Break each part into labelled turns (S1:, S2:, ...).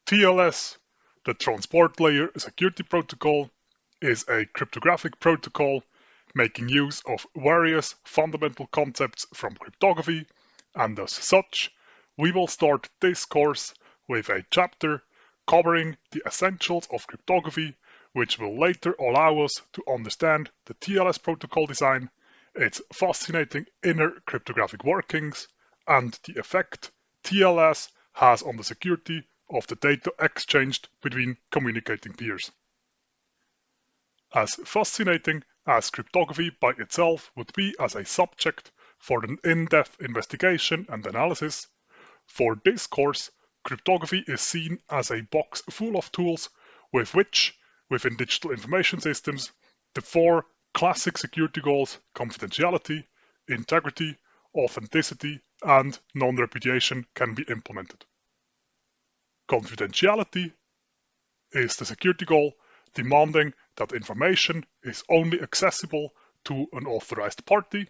S1: TLS, the Transport Layer Security Protocol, is a cryptographic protocol making use of various fundamental concepts from cryptography, and as such, we will start this course with a chapter covering the essentials of cryptography, which will later allow us to understand the TLS protocol design, its fascinating inner cryptographic workings, and the effect TLS has on the security of the data exchanged between communicating peers. As fascinating as cryptography by itself would be as a subject for an in-depth investigation and analysis, for this course, cryptography is seen as a box full of tools with which, within digital information systems, the four classic security goals, confidentiality, integrity, authenticity, and non-repudiation, can be implemented. Confidentiality is the security goal demanding that information is only accessible to an authorized party.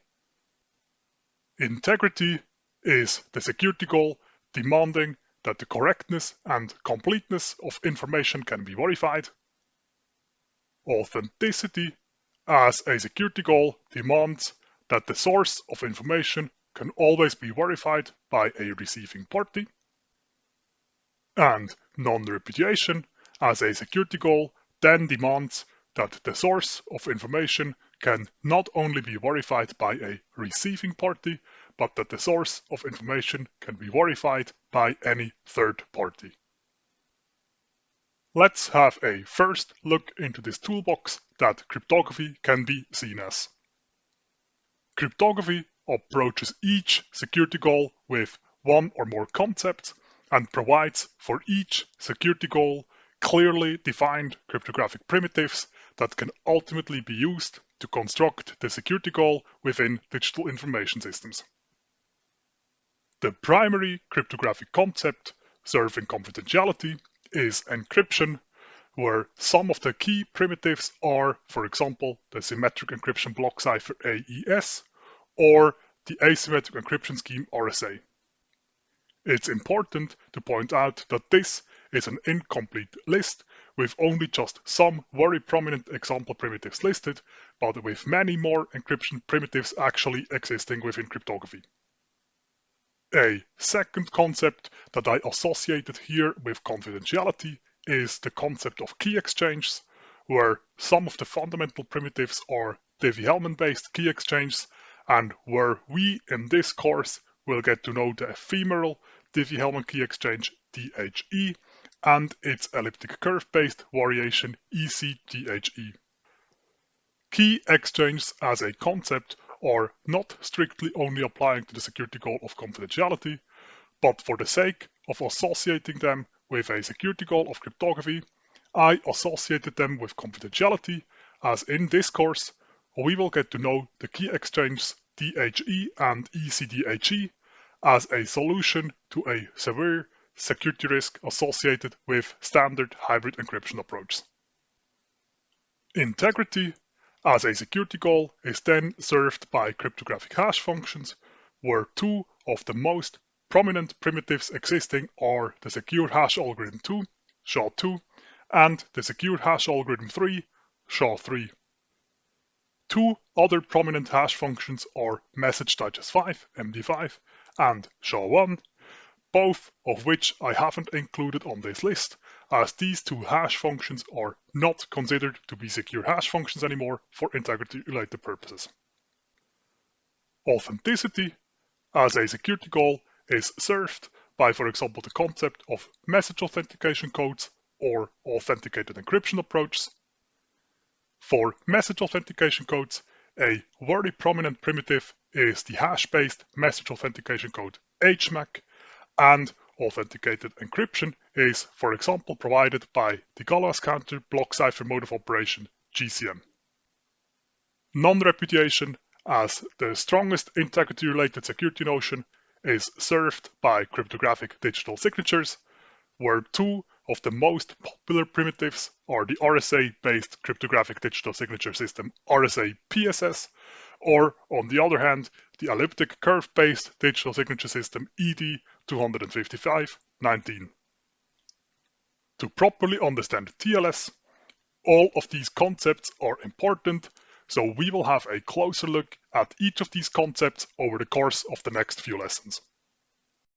S1: Integrity is the security goal demanding that the correctness and completeness of information can be verified. Authenticity as a security goal demands that the source of information can always be verified by a receiving party. And non-repudiation as a security goal then demands that the source of information can not only be verified by a receiving party, but that the source of information can be verified by any third party. Let's have a first look into this toolbox that cryptography can be seen as. Cryptography approaches each security goal with one or more concepts and provides for each security goal clearly defined cryptographic primitives that can ultimately be used to construct the security goal within digital information systems. The primary cryptographic concept serving confidentiality is encryption, where some of the key primitives are, for example, the symmetric encryption block cipher AES or the asymmetric encryption scheme RSA. It's important to point out that this is an incomplete list with only just some very prominent example primitives listed, but with many more encryption primitives actually existing within cryptography. A second concept that I associated here with confidentiality is the concept of key exchanges, where some of the fundamental primitives are Diffie-Hellman-based key exchanges, and where we in this course will get to know the ephemeral Diffie-Hellman key exchange DHE and its elliptic curve-based variation ECDHE. Key exchanges as a concept are not strictly only applying to the security goal of confidentiality, but for the sake of associating them with a security goal of cryptography, I associated them with confidentiality, as in this course we will get to know the key exchanges DHE and ECDHE as a solution to a severe security risk associated with standard hybrid encryption approaches. Integrity as a security goal is then served by cryptographic hash functions, where two of the most prominent primitives existing are the secure hash algorithm 2, SHA-2, and the secure hash algorithm 3, SHA-3. Two other prominent hash functions are message digest 5, MD5, and SHA-1, both of which I haven't included on this list, as these two hash functions are not considered to be secure hash functions anymore for integrity-related purposes. Authenticity as a security goal is served by, for example, the concept of message authentication codes or authenticated encryption approaches. For message authentication codes, a very prominent primitive is the hash-based message authentication code HMAC, and authenticated encryption is, for example, provided by the Galois counter block cipher mode of operation GCM. Non-repudiation as the strongest integrity-related security notion is served by cryptographic digital signatures, where two of the most popular primitives are the RSA-based cryptographic digital signature system RSA-PSS, or on the other hand, the elliptic curve-based digital signature system ED255-19. To properly understand TLS, all of these concepts are important, so we will have a closer look at each of these concepts over the course of the next few lessons.